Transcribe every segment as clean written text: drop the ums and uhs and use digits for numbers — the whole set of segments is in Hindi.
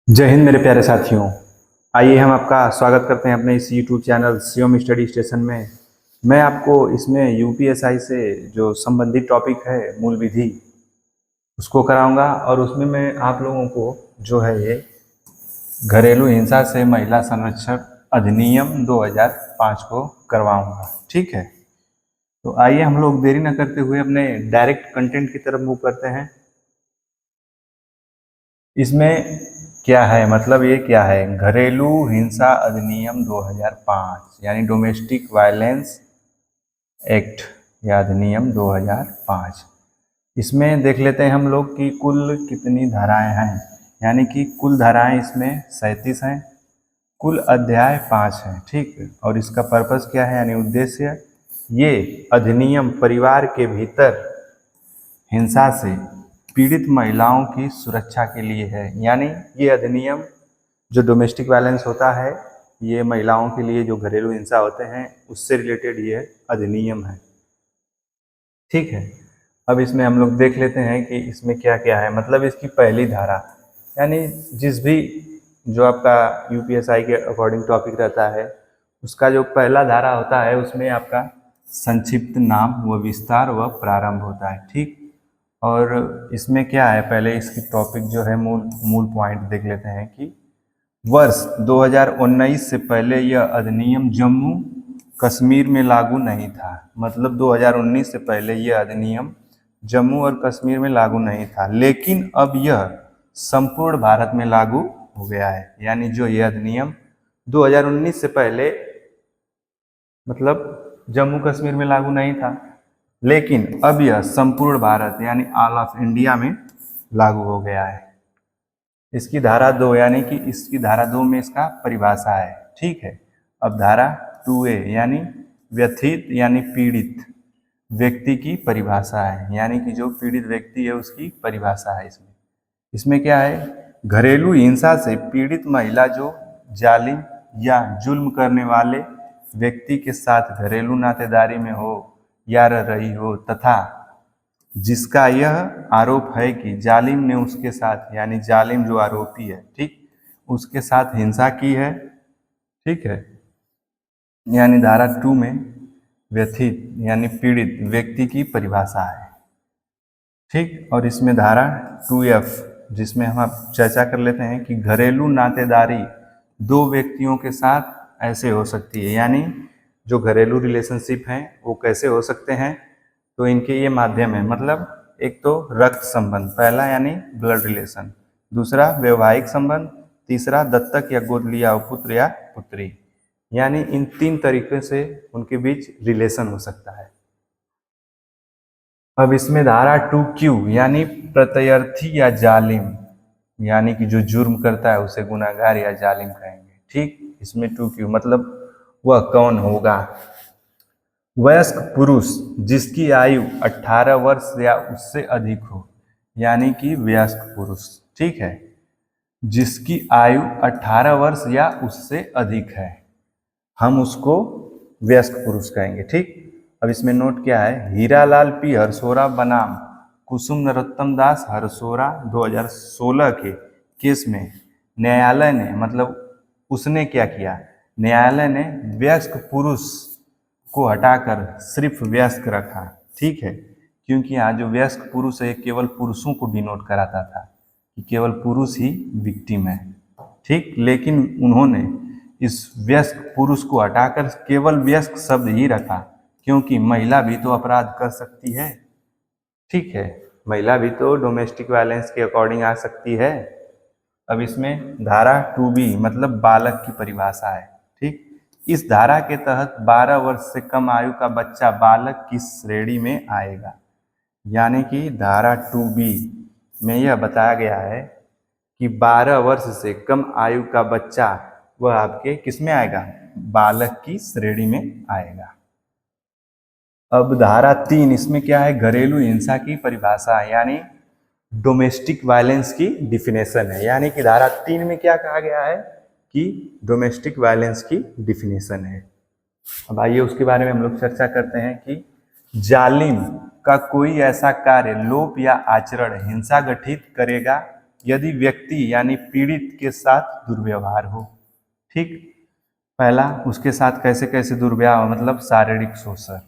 जय हिंद मेरे प्यारे साथियों। आइए हम आपका स्वागत करते हैं अपने इस YouTube channel Shivam study station में। मैं आपको इसमें यूपीएसआई से जो संबंधित टॉपिक है मूल विधि उसको कराऊंगा और उसमें मैं आप लोगों को जो है ये घरेलू हिंसा से महिला संरक्षण अधिनियम 2005 को करवाऊंगा। ठीक है, तो आइए हम लोग देरी न करते हुए अपने डायरेक्ट कंटेंट की तरफ मूव करते हैं। इसमें क्या है, मतलब ये क्या है, घरेलू हिंसा अधिनियम 2005 यानी डोमेस्टिक वायलेंस एक्ट या अधिनियम 2005। इसमें देख लेते हैं हम लोग कि कुल कितनी धाराएं हैं। यानी कि कुल धाराएं इसमें 37 हैं, कुल अध्याय 5 हैं। ठीक है, और इसका पर्पस क्या है यानी उद्देश्य, ये अधिनियम परिवार के भीतर हिंसा से पीड़ित महिलाओं की सुरक्षा के लिए है। यानी ये अधिनियम जो डोमेस्टिक वायलेंस होता है, ये महिलाओं के लिए जो घरेलू हिंसा होते हैं उससे रिलेटेड ये अधिनियम है। ठीक है, अब इसमें हम लोग देख लेते हैं कि इसमें क्या क्या है। मतलब इसकी पहली धारा, यानी जिस भी जो आपका यूपीएसआई के अकॉर्डिंग टॉपिक रहता है उसका जो पहला धारा होता है उसमें आपका संक्षिप्त नाम व विस्तार व प्रारंभ होता है। ठीक, और इसमें क्या है, पहले इसकी टॉपिक जो है मूल पॉइंट देख लेते हैं कि वर्ष 2019 से पहले यह अधिनियम जम्मू कश्मीर में लागू नहीं था। मतलब 2019 से पहले यह अधिनियम जम्मू और कश्मीर में लागू नहीं था, लेकिन अब यह संपूर्ण भारत में लागू हो गया है। यानी जो यह अधिनियम 2019 से पहले मतलब जम्मू कश्मीर में लागू नहीं था, लेकिन अब यह संपूर्ण भारत यानी ऑल ऑफ इंडिया में लागू हो गया है। इसकी धारा 2 यानी कि इसकी धारा 2 में इसका परिभाषा है। ठीक है, अब धारा 2A यानी व्यथित यानी पीड़ित व्यक्ति की परिभाषा है। यानी कि जो पीड़ित व्यक्ति है उसकी परिभाषा है इसमें। इसमें क्या है, घरेलू हिंसा से पीड़ित महिला जो जालिम या जुल्म करने वाले व्यक्ति के साथ घरेलू नातेदारी में हो या रह रही हो तथा जिसका यह आरोप है कि जालिम ने उसके साथ, यानी जालिम जो आरोपी है, ठीक, उसके साथ हिंसा की है। ठीक है, यानी धारा 2 में व्यथित यानी पीड़ित व्यक्ति की परिभाषा है। ठीक, और इसमें धारा 2F जिसमें हम आप चर्चा कर लेते हैं कि घरेलू नातेदारी दो व्यक्तियों के साथ ऐसे हो सकती है। यानी जो घरेलू रिलेशनशिप हैं वो कैसे हो सकते हैं, तो इनके ये माध्यम है। मतलब एक तो रक्त संबंध पहला यानी ब्लड रिलेशन, दूसरा वैवाहिक संबंध, तीसरा दत्तक या गोद लिया हुआ पुत्र या पुत्री। यानी इन 3 तरीके से उनके बीच रिलेशन हो सकता है। अब इसमें धारा 2Q यानी प्रत्यर्थी या जालिम, यानी कि जो जुर्म करता है उसे गुनाहगार या जालिम कहेंगे। ठीक, इसमें 2Q मतलब वह कौन होगा, वयस्क पुरुष जिसकी आयु 18 वर्ष या उससे अधिक हो। यानी कि वयस्क पुरुष, ठीक है, जिसकी आयु 18 वर्ष या उससे अधिक है, हम उसको वयस्क पुरुष कहेंगे। ठीक, अब इसमें नोट क्या है, हीरालाल पी हरसोरा बनाम कुसुम नरोत्तम दास हरसोरा 2016 के केस में न्यायालय ने, मतलब उसने क्या किया, न्यायालय ने वयस्क पुरुष को हटाकर सिर्फ वयस्क रखा। ठीक है, क्योंकि यहाँ जो वयस्क पुरुष है केवल पुरुषों को डिनोट कराता था कि केवल पुरुष ही विक्टिम है। ठीक, लेकिन उन्होंने इस वयस्क पुरुष को हटाकर केवल वयस्क शब्द ही रखा, क्योंकि महिला भी तो अपराध कर सकती है। ठीक है, महिला भी तो डोमेस्टिक वायलेंस के अकॉर्डिंग आ सकती है। अब इसमें धारा 2B मतलब बालक की परिभाषा है। ठीक, इस धारा के तहत 12 वर्ष से कम आयु का बच्चा बालक की श्रेणी में आएगा। यानी कि धारा 2B में यह बताया गया है कि 12 वर्ष से कम आयु का बच्चा वह आपके किस में आएगा, बालक की श्रेणी में आएगा। अब धारा 3 इसमें क्या है, घरेलू हिंसा की परिभाषा है, यानी डोमेस्टिक वायलेंस की डिफिनेशन है। यानी कि धारा 3 में क्या कहा गया है कि डोमेस्टिक वायलेंस की डिफिनेशन है। अब आइए उसके बारे में हम लोग चर्चा करते हैं कि जालिम का कोई ऐसा कार्य, लोप या आचरण हिंसा गठित करेगा यदि व्यक्ति यानी पीड़ित के साथ दुर्व्यवहार हो। ठीक, पहला उसके साथ कैसे कैसे दुर्व्यवहार हो, मतलब शारीरिक शोषण।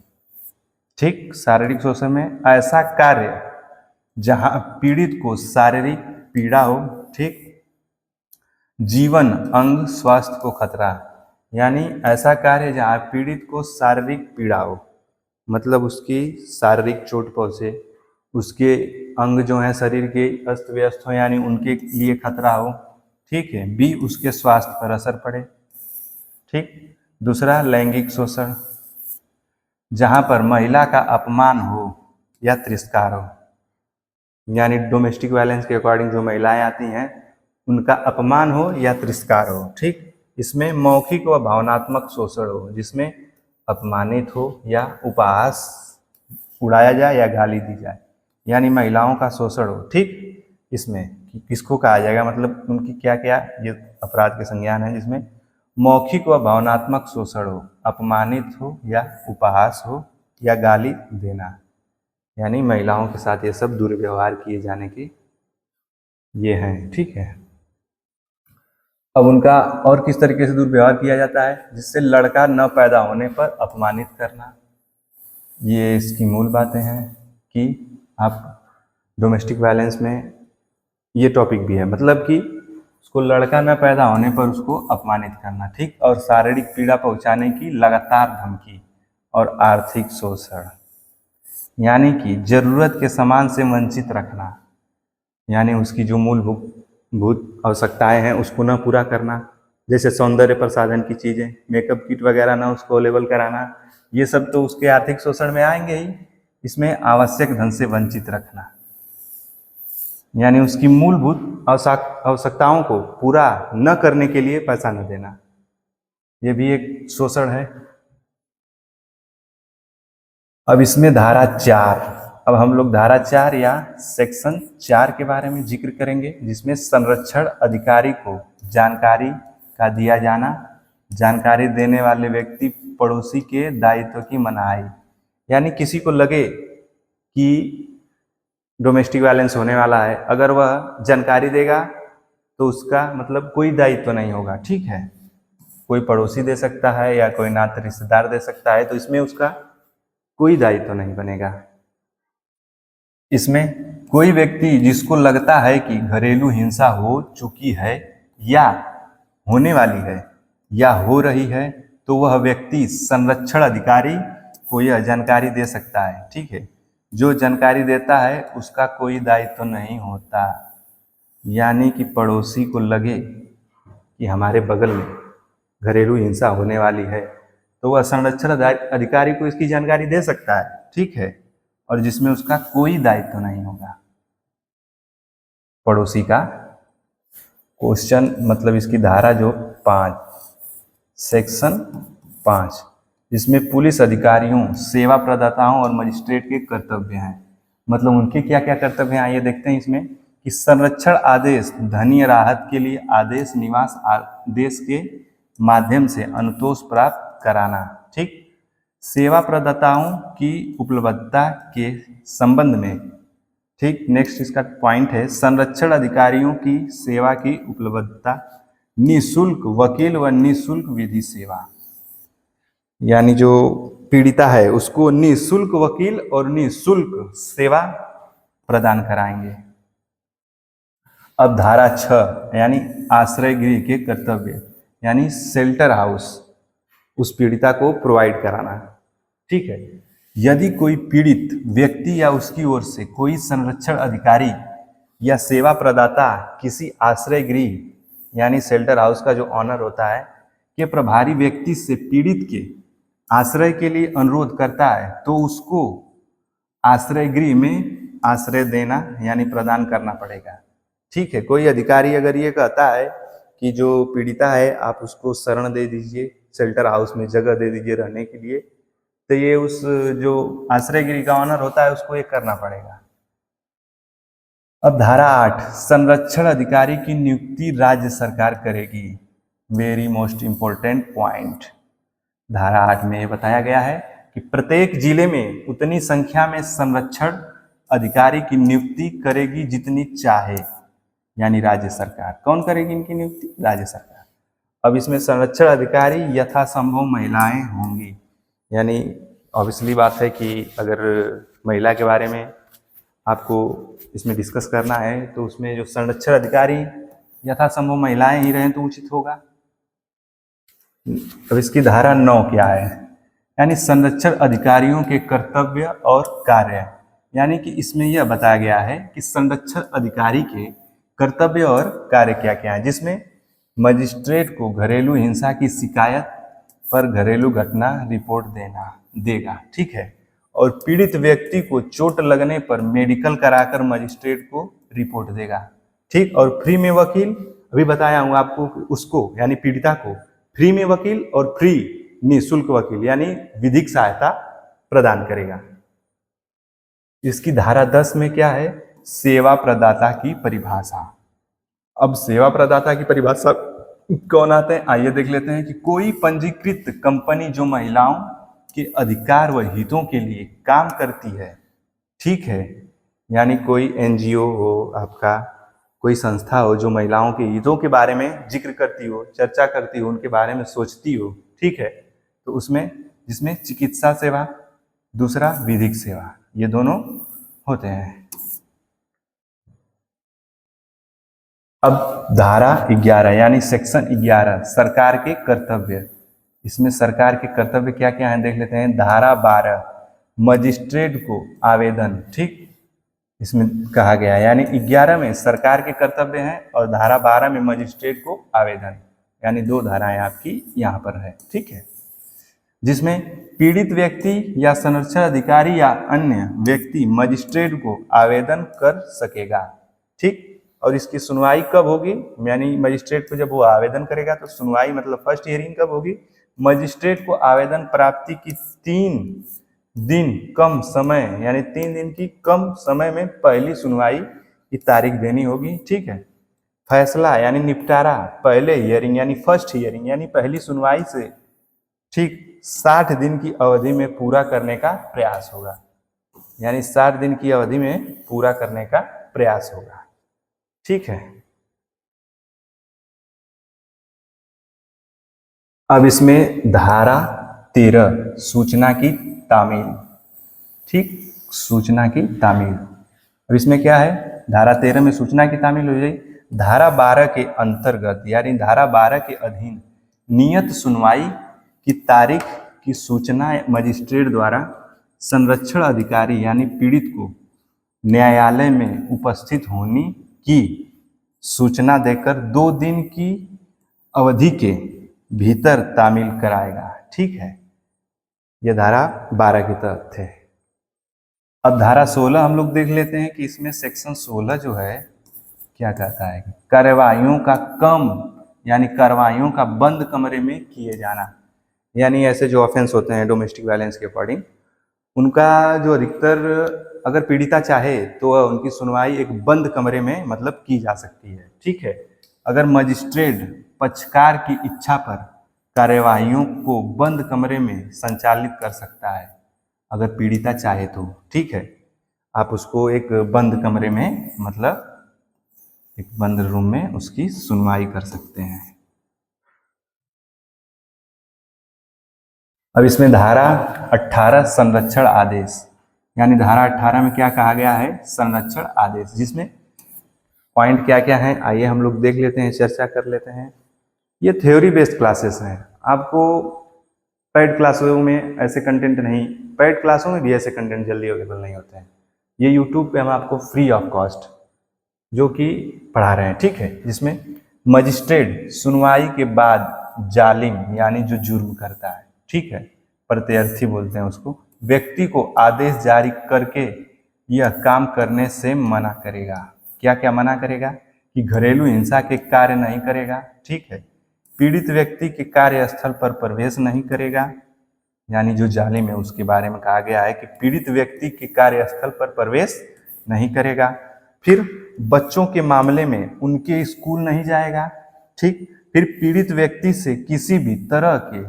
ठीक, शारीरिक शोषण में ऐसा कार्य जहां पीड़ित को शारीरिक पीड़ा हो। ठीक, जीवन अंग स्वास्थ्य को खतरा, यानी ऐसा कार्य जहां पीड़ित को शारीरिक पीड़ा हो, मतलब उसकी शारीरिक चोट पहुंचे, उसके अंग जो है शरीर के अस्त व्यस्त हो, यानी उनके लिए खतरा हो। ठीक है, बी उसके स्वास्थ्य पर असर पड़े। ठीक, दूसरा लैंगिक शोषण, जहां पर महिला का अपमान हो या तिरस्कार हो, यानी डोमेस्टिक वायलेंस के अकॉर्डिंग जो महिलाएं आती हैं उनका अपमान हो या तिरस्कार हो। ठीक, इसमें मौखिक व भावनात्मक शोषण हो, जिसमें अपमानित हो या उपहास उड़ाया जाए या गाली दी जाए, यानी महिलाओं का शोषण हो। ठीक, इसमें किसको कहा जाएगा, मतलब उनकी क्या क्या ये अपराध के संज्ञान है, जिसमें मौखिक व भावनात्मक शोषण हो, अपमानित हो या उपहास हो या गाली देना, यानी महिलाओं के साथ ये सब दुर्व्यवहार किए जाने के ये हैं। ठीक है, अब उनका और किस तरीके से दुर्व्यवहार किया जाता है, जिससे लड़का न पैदा होने पर अपमानित करना। ये इसकी मूल बातें हैं कि आप डोमेस्टिक वायलेंस में ये टॉपिक भी है, मतलब कि उसको लड़का न पैदा होने पर उसको अपमानित करना। ठीक, और शारीरिक पीड़ा पहुंचाने की लगातार धमकी और आर्थिक शोषण, यानी कि जरूरत के सामान से वंचित रखना, यानी उसकी जो मूलभूत आवश्यकताएं हैं उसको न पूरा करना, जैसे सौंदर्य प्रसाधन की चीज़ें, मेकअप किट वगैरह ना उसको अवेलेबल कराना, ये सब तो उसके आर्थिक शोषण में आएंगे ही। इसमें आवश्यक धन से वंचित रखना, यानी उसकी मूलभूत आवश्यकताओं को पूरा न करने के लिए पैसा न देना, ये भी एक शोषण है। अब इसमें धारा 4, अब हम लोग धारा 4 या सेक्शन 4 के बारे में जिक्र करेंगे, जिसमें संरक्षण अधिकारी को जानकारी का दिया जाना, जानकारी देने वाले व्यक्ति पड़ोसी के दायित्व की मनाही, यानी किसी को लगे कि डोमेस्टिक वायलेंस होने वाला है, अगर वह जानकारी देगा तो उसका मतलब कोई दायित्व नहीं होगा। ठीक है, कोई पड़ोसी दे सकता है या कोई नाते रिश्तेदार दे सकता है, तो इसमें उसका कोई दायित्व नहीं बनेगा। इसमें कोई व्यक्ति जिसको लगता है कि घरेलू हिंसा हो चुकी है या होने वाली है या हो रही है, तो वह व्यक्ति संरक्षण अधिकारी को यह जानकारी दे सकता है। ठीक है, जो जानकारी देता है उसका कोई दायित्व नहीं होता, यानी कि पड़ोसी को लगे कि हमारे बगल में घरेलू हिंसा होने वाली है तो वह संरक्षण अधिकारी को इसकी जानकारी दे सकता है। ठीक है, और जिसमें उसका कोई दायित्व नहीं होगा पड़ोसी का। क्वेश्चन मतलब इसकी धारा जो 5 सेक्शन 5, जिसमें पुलिस अधिकारियों, सेवा प्रदाताओं और मजिस्ट्रेट के कर्तव्य हैं, मतलब उनके क्या क्या कर्तव्य हैं ये देखते हैं इसमें, कि संरक्षण आदेश, धनीय राहत के लिए आदेश, निवास आदेश के माध्यम से अनुतोष प्राप्त कराना। ठीक, सेवा प्रदाताओं की उपलब्धता के संबंध में। ठीक, नेक्स्ट इसका पॉइंट है संरक्षण अधिकारियों की सेवा की उपलब्धता, निःशुल्क वकील व निःशुल्क विधि सेवा, यानी जो पीड़िता है उसको निःशुल्क वकील और निःशुल्क सेवा प्रदान कराएंगे। अब धारा 6 यानी आश्रय गृह के कर्तव्य, यानी शेल्टर हाउस उस पीड़िता को प्रोवाइड कराना। ठीक है, यदि कोई पीड़ित व्यक्ति या उसकी ओर से कोई संरक्षण अधिकारी या सेवा प्रदाता किसी आश्रय गृह यानी शेल्टर हाउस का जो ऑनर होता है के प्रभारी व्यक्ति से पीड़ित के आश्रय के लिए अनुरोध करता है, तो उसको आश्रय गृह में आश्रय देना यानी प्रदान करना पड़ेगा। ठीक है, कोई अधिकारी अगर ये कहता है कि जो पीड़िता है आप उसको शरण दे दीजिए, शेल्टर हाउस में जगह दे दीजिए रहने के लिए, तो ये उस जो आश्रय गृह का ऑनर होता है उसको ये करना पड़ेगा। अब धारा 8 संरक्षण अधिकारी की नियुक्ति राज्य सरकार करेगी। वेरी मोस्ट इंपॉर्टेंट पॉइंट, धारा 8 में ये बताया गया है कि प्रत्येक जिले में उतनी संख्या में संरक्षण अधिकारी की नियुक्ति करेगी जितनी चाहे, यानी राज्य सरकार। कौन करेगी इनकी नियुक्ति? राज्य सरकार। अब इसमें संरक्षण अधिकारी यथासंभव महिलाएं होंगी, यानी ऑब्वियसली बात है कि अगर महिला के बारे में आपको इसमें डिस्कस करना है तो उसमें जो संरक्षण अधिकारी यथासंभव महिलाएं ही रहें तो उचित होगा। अब इसकी धारा 9 क्या है? यानी संरक्षण अधिकारियों के कर्तव्य और कार्य, यानी कि इसमें यह बताया गया है कि संरक्षण अधिकारी के कर्तव्य और कार्य क्या क्या है, जिसमें मजिस्ट्रेट को घरेलू हिंसा की शिकायत पर घरेलू घटना रिपोर्ट देगा, ठीक है, और पीड़ित व्यक्ति को चोट लगने पर मेडिकल कराकर मजिस्ट्रेट को रिपोर्ट देगा, ठीक, और फ्री में वकील, अभी बताया हूँ आपको, उसको यानी पीड़िता को फ्री में वकील और फ्री निःशुल्क वकील यानी विधिक सहायता प्रदान करेगा। इसकी धारा 10 में क्या है? सेवा प्रदाता की परिभाषा। अब सेवा प्रदाता की परिभाषा कौन आते हैं, आइए देख लेते हैं कि कोई पंजीकृत कंपनी जो महिलाओं के अधिकार व हितों के लिए काम करती है, ठीक है, यानी कोई एनजीओ हो, आपका कोई संस्था हो जो महिलाओं के हितों के बारे में जिक्र करती हो, चर्चा करती हो, उनके बारे में सोचती हो, ठीक है, तो उसमें जिसमें चिकित्सा सेवा, दूसरा विधिक सेवा, ये दोनों होते हैं। अब धारा 11 यानी सेक्शन 11 सरकार के कर्तव्य, इसमें सरकार के कर्तव्य क्या क्या है देख लेते हैं। धारा 12 मजिस्ट्रेट को आवेदन, ठीक, इसमें कहा गया है, यानी 11 में सरकार के कर्तव्य हैं और धारा 12 में मजिस्ट्रेट को आवेदन, यानी 2 धाराएं आपकी यहाँ पर है, ठीक है, जिसमें पीड़ित व्यक्ति या संरक्षण अधिकारी या अन्य व्यक्ति मजिस्ट्रेट को आवेदन कर सकेगा, ठीक, और इसकी सुनवाई कब होगी, यानी मजिस्ट्रेट को जब वो आवेदन करेगा तो सुनवाई मतलब फर्स्ट हियरिंग कब होगी? मजिस्ट्रेट को आवेदन प्राप्ति की 3 दिन कम समय, यानी 3 दिन की कम समय में पहली सुनवाई की तारीख देनी होगी, ठीक है। फैसला यानी निपटारा पहले हियरिंग यानी फर्स्ट हियरिंग यानी पहली सुनवाई से ठीक 60 दिन की अवधि में पूरा करने का प्रयास होगा, यानी 60 दिन की अवधि में पूरा करने का प्रयास होगा, ठीक है। अब इसमें धारा 13 सूचना की तामील, ठीक, सूचना की तामील। अब इसमें क्या है? धारा 13 में सूचना की तामील हो जाएगी। धारा 12 के अंतर्गत यानी धारा 12 के अधीन नियत सुनवाई की तारीख की सूचना मजिस्ट्रेट द्वारा संरक्षण अधिकारी यानी पीड़ित को न्यायालय में उपस्थित होने की सूचना देकर 2 दिन की अवधि के भीतर तामील कराएगा, ठीक है। यह धारा 12 की तरफ थे। अब धारा 16 हम लोग देख लेते हैं कि इसमें सेक्शन 16 जो है क्या कहता है? कार्रवाइयों का कम यानी कार्रवाइयों का बंद कमरे में किए जाना, यानी ऐसे जो ऑफेंस होते हैं डोमेस्टिक वायलेंस के अकॉर्डिंग, उनका जो अधिकतर अगर पीड़िता चाहे तो उनकी सुनवाई एक बंद कमरे में मतलब की जा सकती है, ठीक है। अगर मजिस्ट्रेट पक्षकार की इच्छा पर कार्यवाहियों को बंद कमरे में संचालित कर सकता है, अगर पीड़िता चाहे तो, ठीक है, आप उसको एक बंद कमरे में मतलब एक बंद रूम में उसकी सुनवाई कर सकते हैं। अब इसमें धारा 18 संरक्षण आदेश, यानी धारा 18 में क्या कहा गया है? संरक्षण आदेश, जिसमें पॉइंट क्या क्या है आइए हम लोग देख लेते हैं, चर्चा कर लेते हैं। ये थ्योरी बेस्ड क्लासेस हैं, आपको पेड क्लासों में ऐसे कंटेंट नहीं, पेड क्लासों में भी ऐसे कंटेंट जल्दी अवेलेबल नहीं होते हैं। ये यूट्यूब पे हम आपको फ्री ऑफ कॉस्ट जो कि पढ़ा रहे हैं, ठीक है, जिसमें मजिस्ट्रेट सुनवाई के बाद जालिम यानी जो जुर्म करता है, ठीक है, प्रत्यर्थी बोलते हैं उसको, व्यक्ति को आदेश जारी करके यह काम करने से मना करेगा। क्या क्या मना करेगा? कि घरेलू हिंसा के कार्य नहीं करेगा, ठीक है, पीड़ित व्यक्ति के कार्यस्थल पर प्रवेश नहीं करेगा, यानी जो जालिम है उसके बारे में कहा गया है कि पीड़ित व्यक्ति के कार्यस्थल पर प्रवेश नहीं करेगा। फिर बच्चों के मामले में उनके स्कूल नहीं जाएगा, ठीक, फिर पीड़ित व्यक्ति से किसी भी तरह के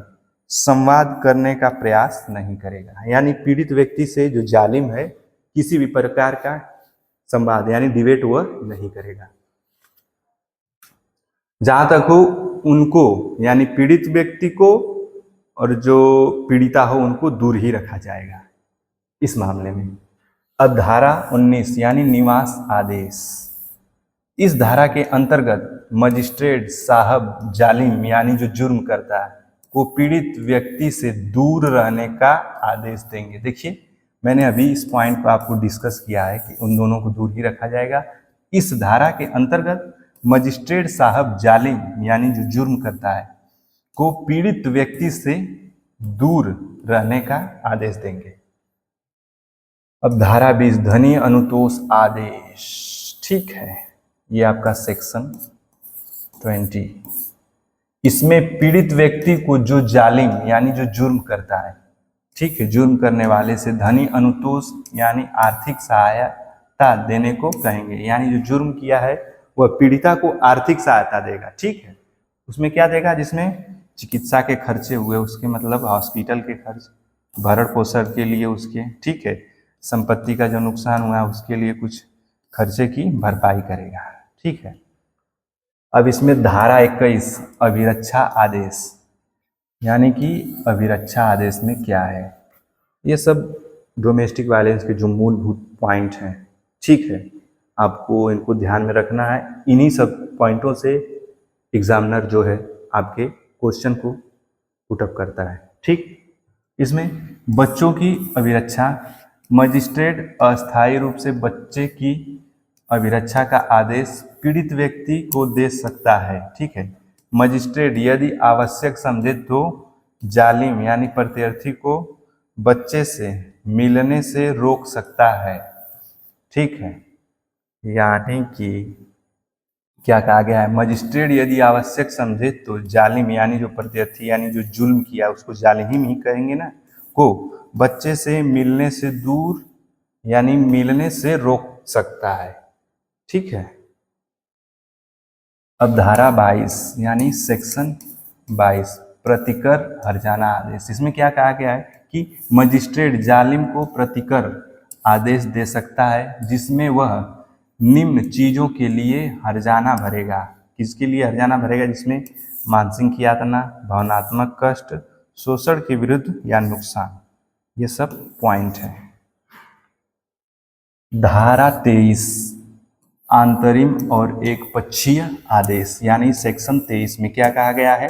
संवाद करने का प्रयास नहीं करेगा, यानी पीड़ित व्यक्ति से जो जालिम है किसी भी प्रकार का संवाद यानी डिबेट वह नहीं करेगा। जहां तक हो उनको यानी पीड़ित व्यक्ति को और जो पीड़िता हो उनको दूर ही रखा जाएगा इस मामले में। अब धारा 19 यानी निवास आदेश, इस धारा के अंतर्गत मजिस्ट्रेट साहब जालिम यानी जो जुर्म करता है को पीड़ित व्यक्ति से दूर रहने का आदेश देंगे। देखिए मैंने अभी इस पॉइंट पर आपको डिस्कस किया है कि उन दोनों को दूर ही रखा जाएगा। इस धारा के अंतर्गत मजिस्ट्रेट साहब जालिम यानी जो जुर्म करता है को पीड़ित व्यक्ति से दूर रहने का आदेश देंगे। अब धारा 20 धनी अनुतोष आदेश, ठीक है, ये आपका सेक्शन 20। इसमें पीड़ित व्यक्ति को जो जालिम यानी जो जुर्म करता है, ठीक है, जुर्म करने वाले से धनी अनुतोष यानी आर्थिक सहायता देने को कहेंगे। यानी जो जुर्म किया है वह पीड़िता को आर्थिक सहायता देगा, ठीक है। उसमें क्या देगा? जिसमें चिकित्सा के खर्चे हुए उसके, मतलब हॉस्पिटल के खर्च, भरण पोषण के लिए उसके, ठीक है, संपत्ति का जो नुकसान हुआ उसके लिए कुछ खर्चे की भरपाई करेगा, ठीक है। अब इसमें धारा 21 अभिरक्षा आदेश, यानी कि अभिरक्षा आदेश में क्या है? ये सब डोमेस्टिक वायलेंस के जो मूलभूत पॉइंट हैं, ठीक है, आपको इनको ध्यान में रखना है। इन्हीं सब पॉइंटों से एग्जामिनर जो है आपके क्वेश्चन को पुटअप करता है, ठीक। इसमें बच्चों की अभिरक्षा, मजिस्ट्रेट अस्थायी रूप से बच्चे की अभिरक्षा का आदेश पीड़ित व्यक्ति को दे सकता है, ठीक है। मजिस्ट्रेट यदि आवश्यक समझे तो जालिम यानी प्रत्यर्थी को बच्चे से मिलने से रोक सकता है, ठीक है। यानी कि क्या कहा गया है? मजिस्ट्रेट यदि आवश्यक समझे तो जालिम यानी जो प्रत्यर्थी यानी जो जुल्म किया उसको जालिम ही कहेंगे ना, को बच्चे से मिलने से दूर यानी मिलने से रोक सकता है, ठीक है। अब धारा 22 यानी सेक्शन 22 प्रतिकर हर्जाना आदेश, इसमें क्या कहा गया है कि मजिस्ट्रेट जालिम को प्रतिकर आदेश दे सकता है जिसमें वह निम्न चीजों के लिए हर्जाना भरेगा। किसके लिए हर्जाना भरेगा? जिसमें मानसिक यातना, भावनात्मक कष्ट, शोषण के विरुद्ध या नुकसान, ये सब पॉइंट है। धारा 23 आंतरिम और एक पक्षीय आदेश, यानी सेक्शन 23 में क्या कहा गया है?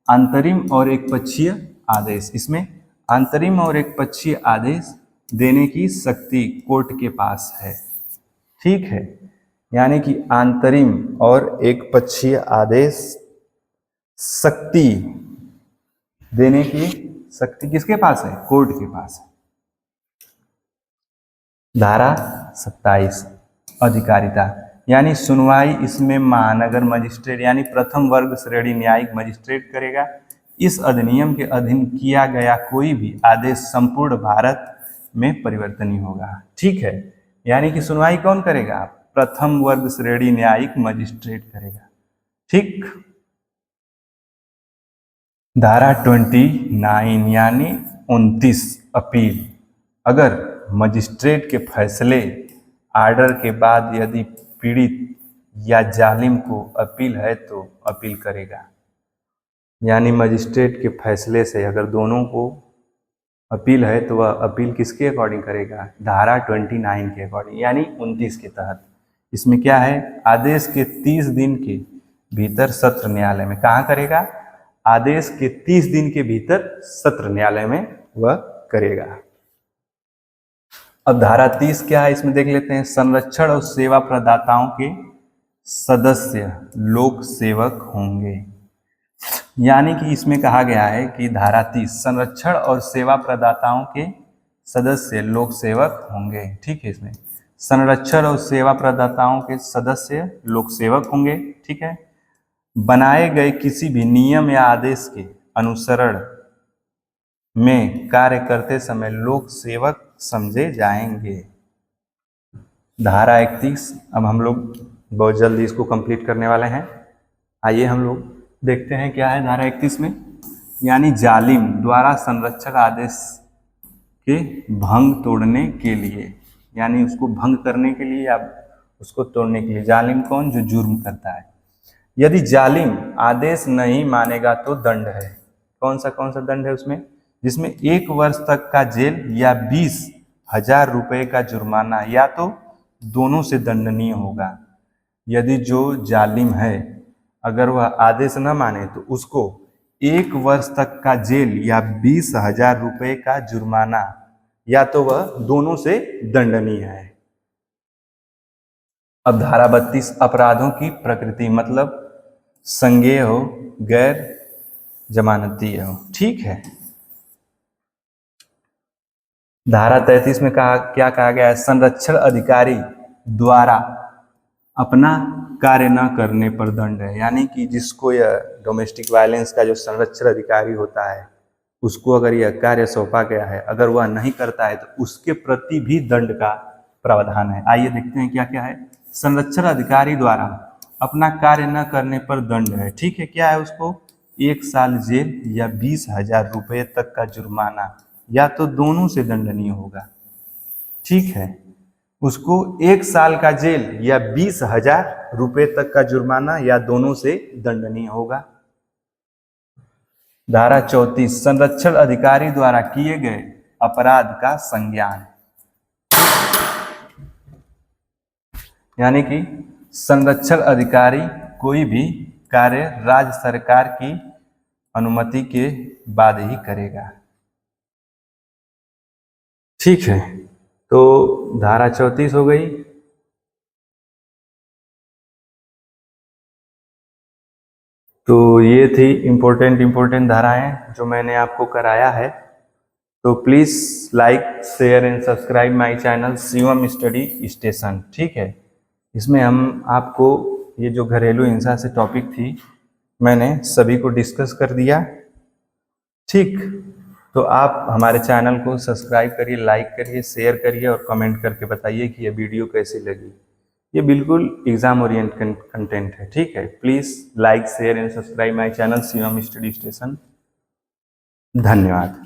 आंतरिम और एक पक्षीय आदेश। इसमें आंतरिम और एक पक्षीय आदेश देने की शक्ति कोर्ट के पास है, ठीक है। यानी कि आंतरिम और एक पक्षीय आदेश शक्ति देने की शक्ति किसके पास है? कोर्ट के पास है। धारा 27 अधिकारिता यानी सुनवाई इसमें महानगर मजिस्ट्रेट यानी प्रथम वर्ग श्रेणी न्यायिक मजिस्ट्रेट करेगा। इस अधिनियम के अधीन किया गया कोई भी आदेश संपूर्ण भारत में परिवर्तनीय होगा, ठीक है। यानी कि सुनवाई कौन करेगा? प्रथम वर्ग श्रेणी न्यायिक मजिस्ट्रेट करेगा, ठीक। धारा 29 यानी 29 अपील, अगर मजिस्ट्रेट के फैसले आर्डर के बाद यदि पीड़ित या जालिम को अपील है तो अपील करेगा। यानी मजिस्ट्रेट के फैसले से अगर दोनों को अपील है तो वह अपील किसके अकॉर्डिंग करेगा? धारा 29 के अकॉर्डिंग, यानी 29 के तहत। इसमें क्या है? आदेश के 30 दिन के भीतर सत्र न्यायालय में, कहाँ करेगा? आदेश के 30 दिन के भीतर सत्र न्यायालय में वह करेगा। अब धारा 30 क्या है इसमें देख लेते हैं। संरक्षण और सेवा प्रदाताओं के सदस्य लोक सेवक होंगे। यानी कि इसमें कहा गया है कि धारा 30 संरक्षण और सेवा प्रदाताओं के सदस्य लोक सेवक होंगे, ठीक है। इसमें संरक्षण और सेवा प्रदाताओं के सदस्य लोक सेवक होंगे, ठीक है। बनाए गए किसी भी नियम या आदेश के अनुसरण में कार्य करते समय लोक सेवक समझे जाएंगे। धारा 31 अब हम लोग बहुत जल्दी इसको कंप्लीट करने वाले हैं। आइए हम लोग देखते हैं क्या है धारा 31 में। यानी जालिम द्वारा संरक्षक आदेश के भंग तोड़ने के लिए, यानी उसको भंग करने के लिए या उसको तोड़ने के लिए, जालिम कौन? जो जुर्म करता है। यदि जालिम आदेश नहीं मानेगा तो दंड है। कौन सा दंड है उसमें? जिसमें 1 वर्ष तक का जेल या 20,000 रुपये का जुर्माना या तो दोनों से दंडनीय होगा। यदि जो जालिम है अगर वह आदेश न माने तो उसको 1 वर्ष तक का जेल या 20,000 रुपये का जुर्माना या तो वह दोनों से दंडनीय है। अब धारा 32 अपराधों की प्रकृति, मतलब संज्ञेय हो, गैर जमानती हो। ठीक है। धारा 33 में क्या कहा गया है? संरक्षण अधिकारी द्वारा अपना कार्य न करने पर दंड है। यानी कि जिसको यह डोमेस्टिक वायलेंस का जो संरक्षण अधिकारी होता है उसको अगर यह कार्य सौंपा गया है, अगर वह नहीं करता है तो उसके प्रति भी दंड का प्रावधान है। आइए देखते हैं क्या क्या है। संरक्षण अधिकारी द्वारा अपना कार्य न करने पर दंड है। ठीक है, क्या है उसको? 1 साल जेल या 20,000 रुपये तक का जुर्माना या तो दोनों से दंडनीय होगा। ठीक है, उसको 1 साल का जेल या 20,000 रुपये तक का जुर्माना या दोनों से दंडनीय होगा। धारा 34 संरक्षण अधिकारी द्वारा किए गए अपराध का संज्ञान, यानी कि संरक्षण अधिकारी कोई भी कार्य राज्य सरकार की अनुमति के बाद ही करेगा। ठीक है, तो धारा 34 हो गई। तो ये थी इम्पोर्टेंट धाराएं जो मैंने आपको कराया है। तो please like share and subscribe my channel Shivam study station. ठीक है, इसमें हम आपको ये जो घरेलू हिंसा से टॉपिक थी मैंने सभी को डिस्कस कर दिया। ठीक, तो आप हमारे चैनल को सब्सक्राइब करिए, लाइक करिए, शेयर करिए और कमेंट करके बताइए कि ये वीडियो कैसी लगी। ये बिल्कुल एग्जाम ओरिएंटेड कंटेंट है। ठीक है, please like share and subscribe my channel Shivam study station. धन्यवाद।